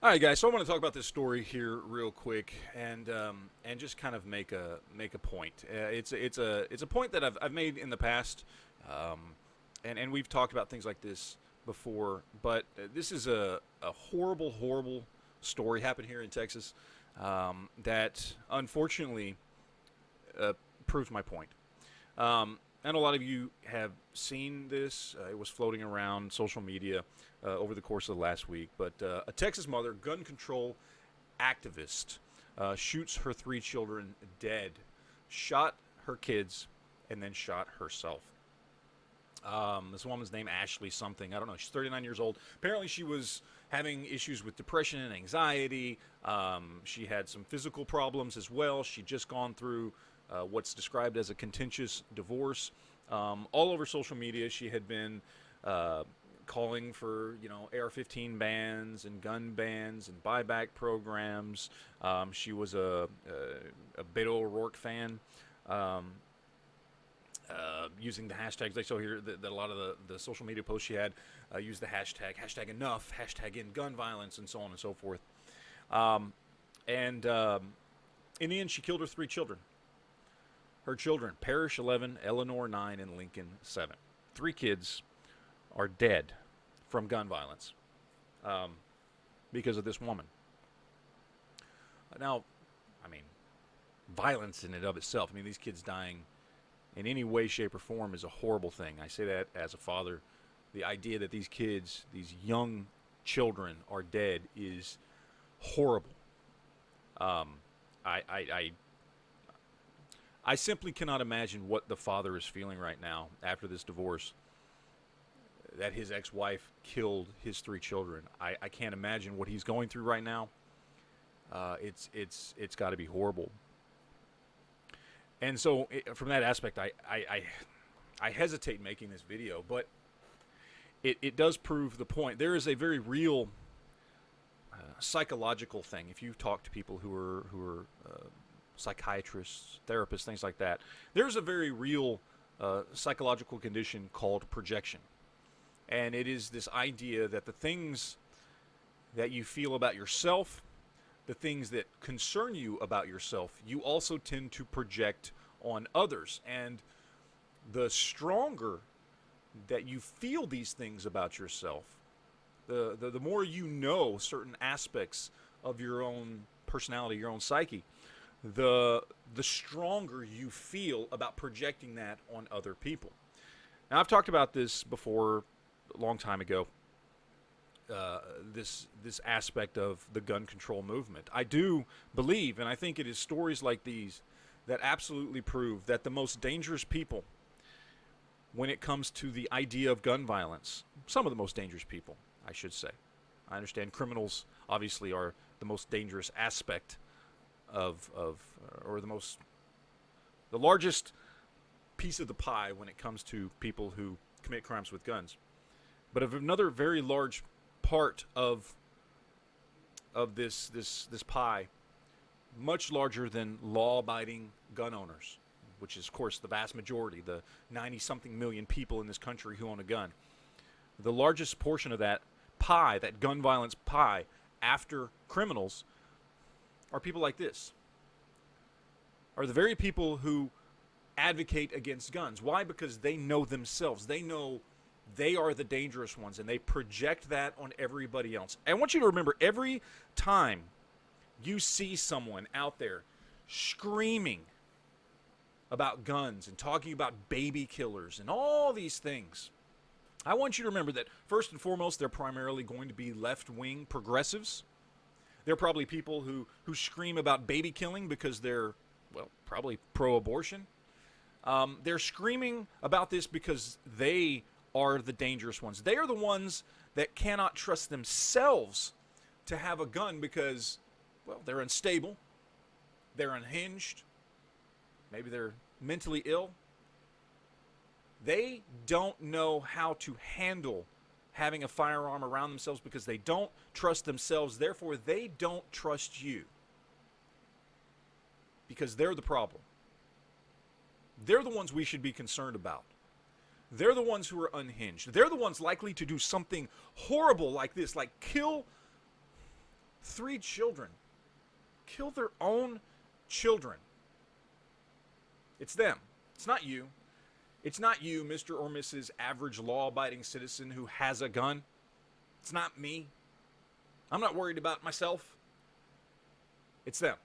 All right, guys. So I want to talk about this story here real quick, and just kind of make a point. It's a point that I've made in the past, um, and we've talked about things like this before. But this is a horrible story happened here in Texas that unfortunately uh, proves my point. And a lot of you have seen this. It was floating around social media over the course of the last week. But a Texas mother, gun control activist, shoots her three children dead, shot her kids, and then shot herself. This woman's name Ashley something. I don't know. She's 39 years old. Apparently, she was having issues with depression and anxiety. She had some physical problems as well. She'd just gone through what's described as a contentious divorce. All over social media, she had been calling for AR-15 bans and gun bans and buyback programs. She was a Beto O'Rourke fan. Um, Using the hashtags I saw here, that a lot of the social media posts she had used the hashtag enough, hashtag end gun violence, and so on and so forth. And In the end, she killed her three children. Her children, Parrish 11, Eleanor 9, and Lincoln 7. Three kids are dead from gun violence um, because of this woman. Now, I mean, violence in and of itself, I mean, these kids dying in any way, shape, or form is a horrible thing. I say that as a father. The idea that these kids, these young children, are dead is horrible. Um, I, I, I, I simply cannot imagine what the father is feeling right now after this divorce. That his ex-wife killed his three children. I can't imagine what he's going through right now. It's got to be horrible. And so, from that aspect, I hesitate making this video, but it does prove the point. There is a very real psychological thing. If you talk to people who are psychiatrists, therapists, things like that, there's a very real psychological condition called projection. And it is this idea that the things that you feel about yourself, the things that concern you about yourself, you also tend to project on others. And the stronger that you feel these things about yourself, the more you know certain aspects of your own personality, your own psyche, the stronger you feel about projecting that on other people. Now, I've talked about this before a long time ago. This aspect of the gun control movement. I do believe, and I think it is stories like these that absolutely prove that the most dangerous people, when it comes to the idea of gun violence, some of the most dangerous people, I should say. I understand criminals obviously are the most dangerous aspect or the largest piece of the pie when it comes to people who commit crimes with guns. But of another very large part of this pie, much larger than law-abiding gun owners, which is, of course, the vast majority, the 90-something million people in this country who own a gun. The largest portion of that pie, that gun violence pie, after criminals, are people like this. Are the very people who advocate against guns. Why? Because they know themselves. They know they are the dangerous ones, and they project that on everybody else. I want you to remember, every time you see someone out there screaming about guns and talking about baby killers and all these things, I want you to remember that, first and foremost, they're primarily going to be left-wing progressives. They're probably people who scream about baby killing because they're, well, probably pro-abortion. They're screaming about this because they are the dangerous ones. They are the ones that cannot trust themselves to have a gun because, well, they're unstable, they're unhinged, maybe they're mentally ill. They don't know how to handle having a firearm around themselves because they don't trust themselves. Therefore, they don't trust you because they're the problem. They're the ones we should be concerned about. They're the ones who are unhinged. They're the ones likely to do something horrible like this, like kill 3 children kill their own children. It's them. It's not you. It's not you, Mr. or Mrs. Average law-abiding citizen who has a gun. It's not me. I'm not worried about myself. It's them.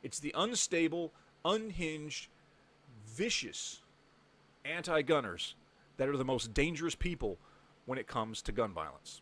It's the unstable, unhinged, vicious anti-gunners that are the most dangerous people when it comes to gun violence.